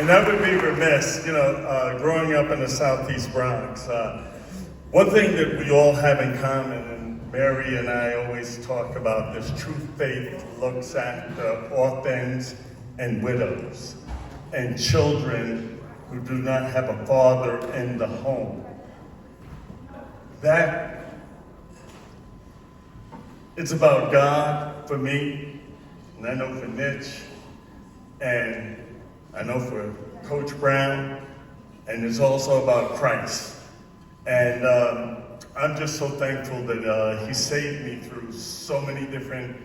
And I would be remiss, growing up in the Southeast Bronx. One thing that we all have in common, and Mary and I always talk about this, true faith looks at the orphans and widows and children who do not have a father in the home. That, it's about God for me, and I know for Mitch, and I know for Coach Brown, and it's also about Christ. And I'm just so thankful that he saved me through so many different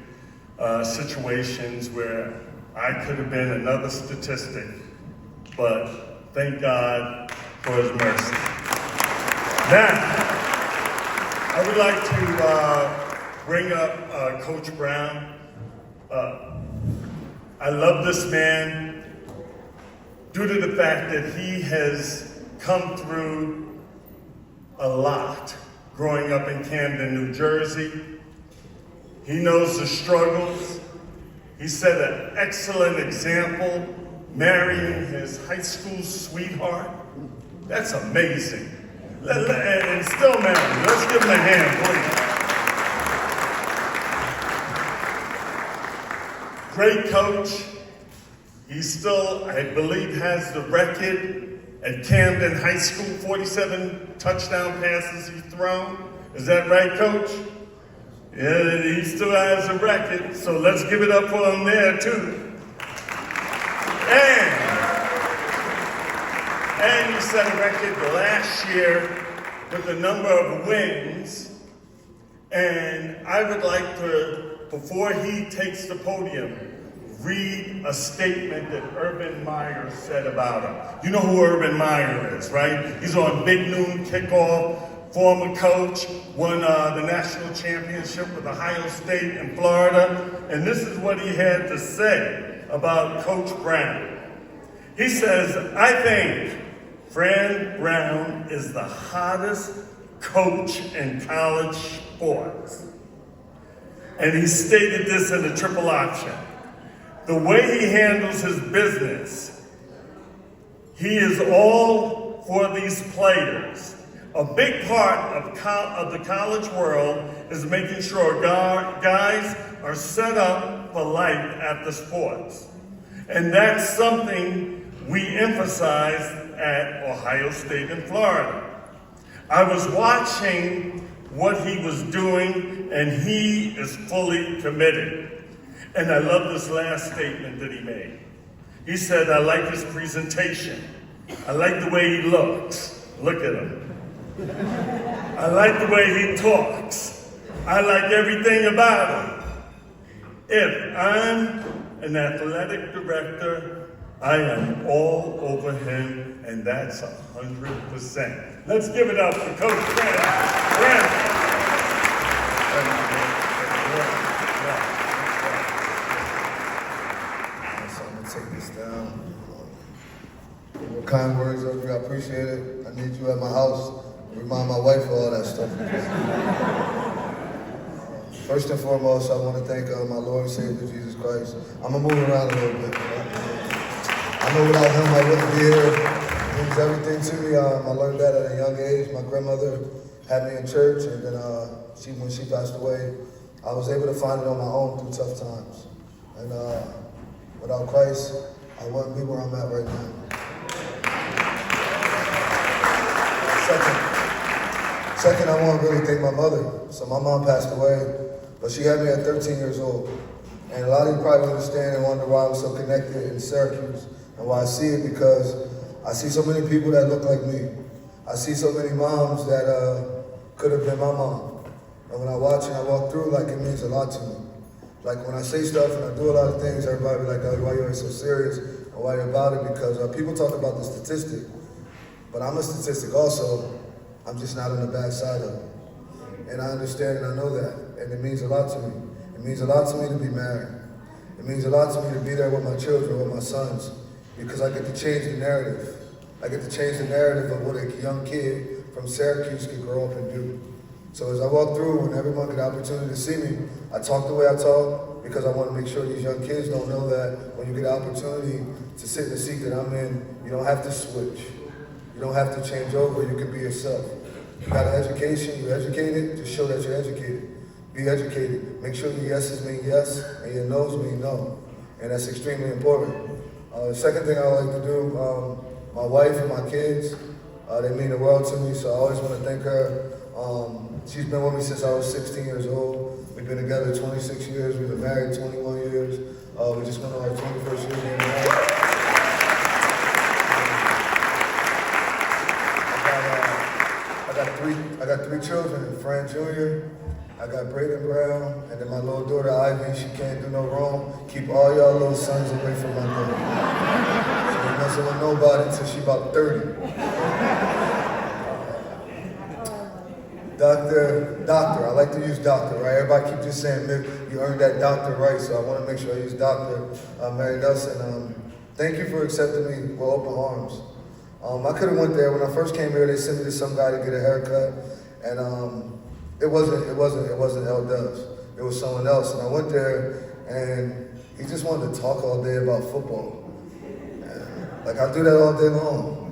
situations where I could have been another statistic, but thank God for his mercy. Now, I would like to bring up Coach Brown. I love this man due to the fact that he has come through a lot growing up in Camden, New Jersey. He knows the struggles. He set an excellent example, marrying his high school sweetheart. That's amazing. And still married. Let's give him a hand, please. Great coach. He still, I believe, has the record at Camden High School, 47 touchdown passes he's thrown. Is that right, Coach? Yeah, he still has a record, so let's give it up for him there, too. And he set a record last year with the number of wins. And I would like to, before he takes the podium, read a statement that Urban Meyer said about him. You know who Urban Meyer is, right? He's on Big Noon Kickoff, former coach, won the national championship with Ohio State and Florida. And this is what he had to say about Coach Brown. He says, I think Fran Brown is the hottest coach in college sports. And he stated this in the triple option. The way he handles his business, he is all for these players. A big part of the college world is making sure guys are set up for life after sports. And that's something we emphasize at Ohio State and Florida. I was watching what he was doing, and he is fully committed. And I love this last statement that he made. He said, I like his presentation. I like the way he looks. Look at him. I like the way he talks. I like everything about him. If I'm an athletic director, I am all over him, and that's 100%. Let's give it up for Coach Fran. Take this down. Kind words of you, I appreciate it. I need you at my house. Remind my wife of all that stuff. First and foremost, I want to thank my Lord and Savior Jesus Christ. I'm gonna move around a little bit. I know without him I wouldn't be here. He means everything to me. I learned that at a young age. My grandmother had me in church, and then when she passed away, I was able to find it on my own through tough times. And without Christ, I wouldn't be where I'm at right now. Second, I want to really thank my mother. So my mom passed away, but she had me at 13 years old. And a lot of you probably understand and wonder why I'm so connected in Syracuse and why I see it, because I see so many people that look like me. I see so many moms that could have been my mom. And when I watch and I walk through, like, it means a lot to me. Like, when I say stuff and I do a lot of things, everybody be like, oh, why are you so serious? Or why are you about it? Because people talk about the statistic, but I'm a statistic also. I'm just not on the bad side of it. And I understand and I know that. And it means a lot to me. It means a lot to me to be married. It means a lot to me to be there with my children, with my sons, because I get to change the narrative. I get to change the narrative of what a young kid from Syracuse can grow up and do. So as I walk through, when everyone get the opportunity to see me, I talk the way I talk because I want to make sure these young kids don't know that when you get an opportunity to sit in the seat that I'm in, you don't have to switch. You don't have to change over, you can be yourself. You got an education, you're educated, just show that you're educated. Be educated. Make sure your yeses mean yes and your no's mean no. And that's extremely important. The second thing I like to do, my wife and my kids, they mean the world to me, so I always want to thank her. She's been with me since I was 16 years old. We've been together 26 years. We've been married 21 years. We just went on our 21st year being married. I got three children, Fran Jr., I got Braden Brown, and then my little daughter Ivy. She can't do no wrong. Keep all y'all little sons away from my daughter. She ain't messing with nobody until she about 30. Doctor, I like to use doctor, right? Everybody keep just saying, Mick, you earned that doctor right, so I want to make sure I use Dr. Mary Nelson. Thank you for accepting me with open arms. I could have went there. When I first came here, they sent me to some guy to get a haircut, and it wasn't L Dubs. It was someone else, and I went there, and he just wanted to talk all day about football. Like, I do that all day long.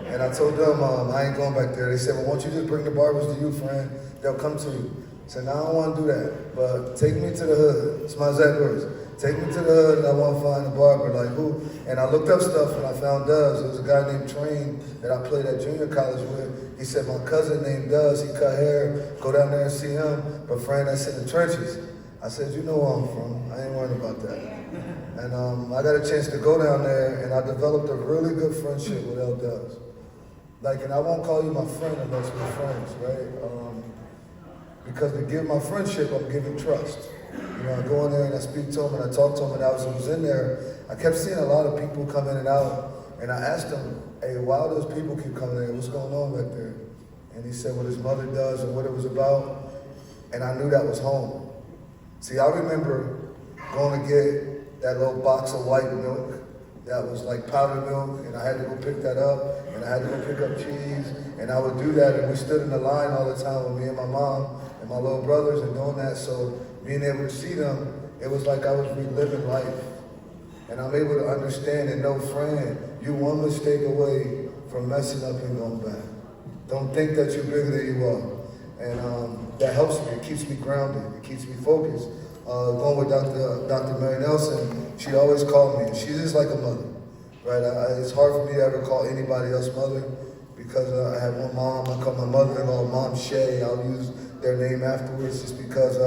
And I told them, I ain't going back there. They said, well, why don't you just bring the barbers to you, Fran? They'll come to you. I said, no, I don't want to do that. But take me to the hood. It's my exact words. Take me to the hood and I want to find a barber. Like who? And I looked up stuff and I found Duz. There was a guy named Train that I played at junior college with. He said, my cousin named Duz, he cut hair, go down there and see him. But Fran, that's in the trenches. I said, you know where I'm from. I ain't worried about that. And I got a chance to go down there and I developed a really good friendship with L Duz. Like, and I won't call you my friend unless we're friends, right? Because to give my friendship, I'm giving trust. You know, I go in there and I speak to him and I talk to him, and I was in there, I kept seeing a lot of people come in and out, and I asked him, hey, why do those people keep coming in? What's going on back there? And he said what his mother does and what it was about, and I knew that was home. See, I remember going to get that little box of white milk that was like powdered milk, and I had to go pick that up, and I had to go pick up cheese, and I would do that, and we stood in the line all the time with me and my mom and my little brothers and doing that, so being able to see them, it was like I was reliving life. And I'm able to understand and know, Fran, you're one mistake away from messing up and going back. Don't think that you're bigger than you are. And that helps me, it keeps me grounded, it keeps me focused. Going with Dr. Mary Nelson, she always called me, and she's just like a mother, right? It's hard for me to ever call anybody else mother because I have one mom. I call my mother-in-law Mom Shay. I'll use their name afterwards just because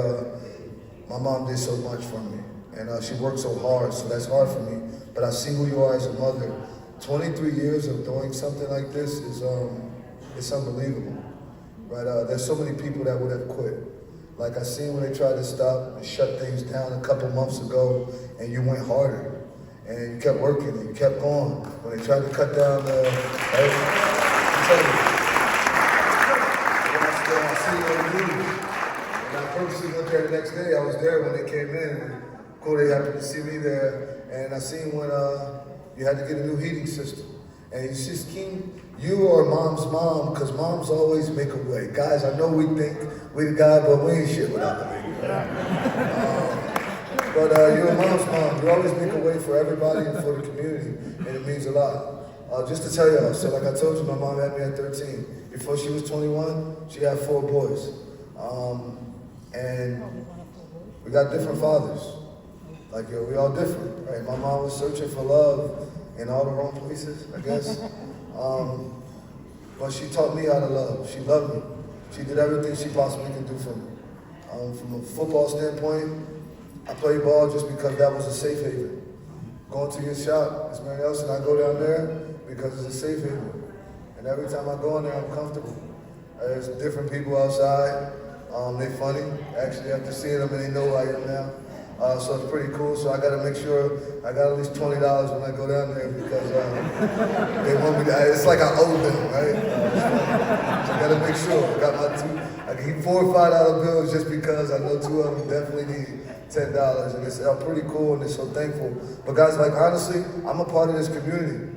my mom did so much for me, and she worked so hard, so that's hard for me. But I see who you are as a mother. 23 years of doing something like this is it's unbelievable, right? There's so many people that would have quit. Like I seen when they tried to stop and shut things down a couple months ago, and you went harder, and you kept working, and you kept going. When they tried to cut down the, I see you on the news, and I purposely went there the next day. I was there when they came in, and cool, they happened to see me there, and I seen when you had to get a new heating system. And it's just King, you or mom's mom, because moms always make a way. Guys, I know we think we the guy, but we ain't shit without the baby. But you're a mom's mom. You always make a way for everybody and for the community, and it means a lot. Just to tell y'all, so like I told you, my mom had me at 13. Before she was 21, she had 4 boys. And we got different fathers. Like, yo, we all different, right? My mom was searching for love in all the wrong places, I guess. But she taught me how to love. She loved me. She did everything she possibly could do for me. From a football standpoint, I play ball just because that was a safe haven. Going to get shot, as Mary Nelson, I go down there because it's a safe haven. And every time I go in there, I'm comfortable. There's different people outside. They funny. Actually, after seeing them, and they know who I am now. So it's pretty cool. So I got to make sure I got at least $20 when I go down there because they want me to. It's like I owe them, right? So I got to make sure. I got my 2. I can keep $4 or $5 bills just because I know 2 of them definitely need $10, and it's pretty cool, and it's so thankful. But guys, like honestly, I'm a part of this community.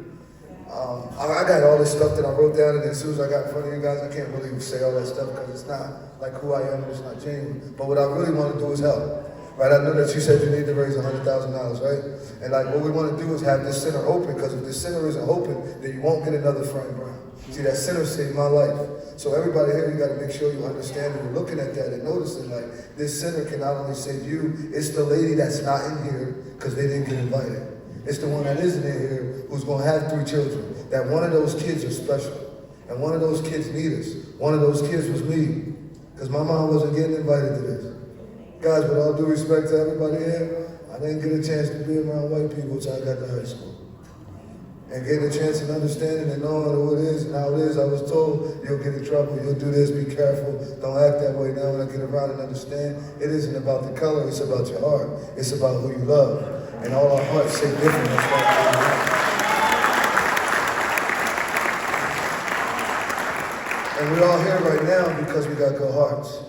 I got all this stuff that I wrote down, and as soon as I got in front of you guys, I can't really say all that stuff because it's not like who I am, and it's not genuine. But what I really want to do is help. right? I know that you said you need to raise $100,000, right? And like what we want to do is have this center open, because if this center isn't open, then you won't get another Fran Brown. See, that center saved my life. So everybody here, you got to make sure you understand and you're looking at that and noticing like this center can not only save you, it's the lady that's not in here because they didn't get invited. It's the one that isn't in here who's going to have 3 children. That one of those kids are special. And one of those kids need us. One of those kids was me. Because my mom wasn't getting invited to this. Guys, with all due respect to everybody here, I didn't get a chance to be around white people until I got to high school. And getting a chance and understanding and knowing who it is and how it is, I was told, you'll get in trouble, you'll do this, be careful, don't act that way. Now when I get around and understand, it isn't about the color, it's about your heart. It's about who you love. And all our hearts say different. That's why and we're all here right now because we got good hearts.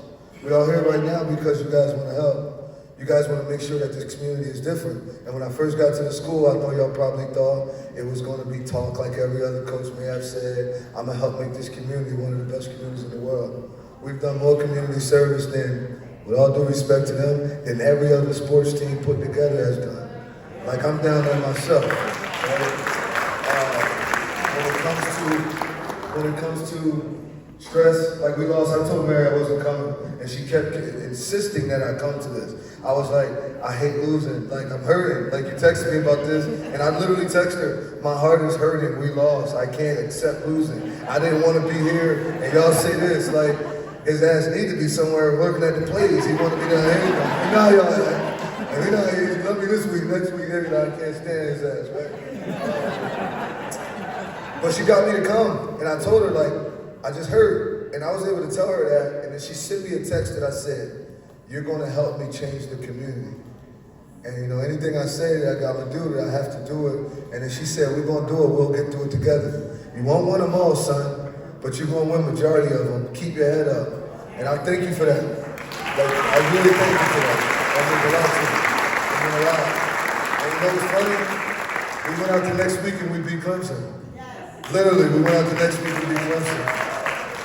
We're all here right now because you guys want to help. You guys want to make sure that this community is different. And when I first got to the school, I know y'all probably thought it was going to be talk like every other coach may have said. I'm going to help make this community one of the best communities in the world. We've done more community service than, with all due respect to them, than every other sports team put together has done. Like I'm down there myself. Right? When it comes to stress, like we lost, I told Mary I wasn't coming, and she kept insisting that I come to this. I was like, I hate losing, like I'm hurting. Like you texted me about this, and I literally texted her, my heart is hurting, we lost, I can't accept losing. I didn't want to be here, and y'all say this, like, his ass need to be somewhere working at the plays. He want to be down here. You know how y'all act. And you know how he love me this week, next week, I can't stand his ass, right? But she got me to come, and I told her, like, I just heard, and I was able to tell her that, and then she sent me a text that I said, you're gonna help me change the community. And you know, anything I say that I gotta do, that I have to do it. And then she said, we're gonna do it, we'll get through it together. You won't win them all, son, but you're gonna win majority of them. Keep your head up. And I thank you for that. Like, I really thank you for that. That means a lot to me. It meant a lot. And you know what's funny? We went out the next week and we beat Clemson. Literally, we went out the next week and we beat Clemson.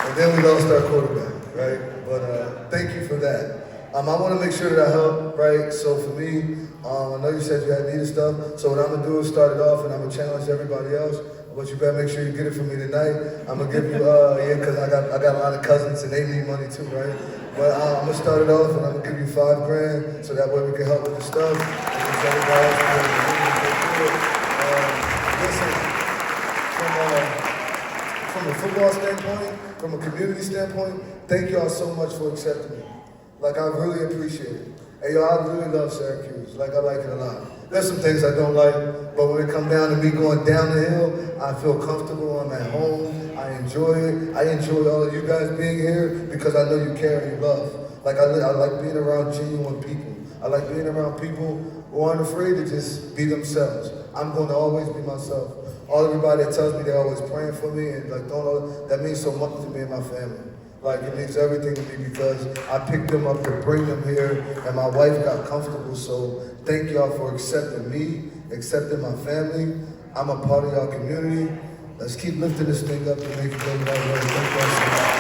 And then we lost our quarterback, right? But thank you for that. I want to make sure that I help, right? So for me, I know you said you had needed stuff. So what I'm going to do is start it off, and I'm going to challenge everybody else. But you better make sure you get it from me tonight. I'm going to give you, because I got a lot of cousins, and they need money too, right? But I'm going to start it off, and I'm going to give you $5,000, so that way we can help with the stuff. And everybody else can do it. Listen, from a football standpoint, from a community standpoint, thank y'all so much for accepting me. Like, I really appreciate it. And y'all, I really love Syracuse. Like, I like it a lot. There's some things I don't like, but when it comes down to me going down the hill, I feel comfortable, I'm at home, I enjoy it. I enjoy all of you guys being here because I know you care and you love. Like, I like being around genuine people. I like being around people who aren't afraid to just be themselves. I'm going to always be myself. Everybody that tells me they're always praying for me, and like, that means so much to me and my family. Like, it means everything to me because I picked them up to bring them here, and my wife got comfortable. So thank y'all for accepting me, accepting my family. I'm a part of y'all community. Let's keep lifting this thing up and make it go the right way. Thank y'all so much.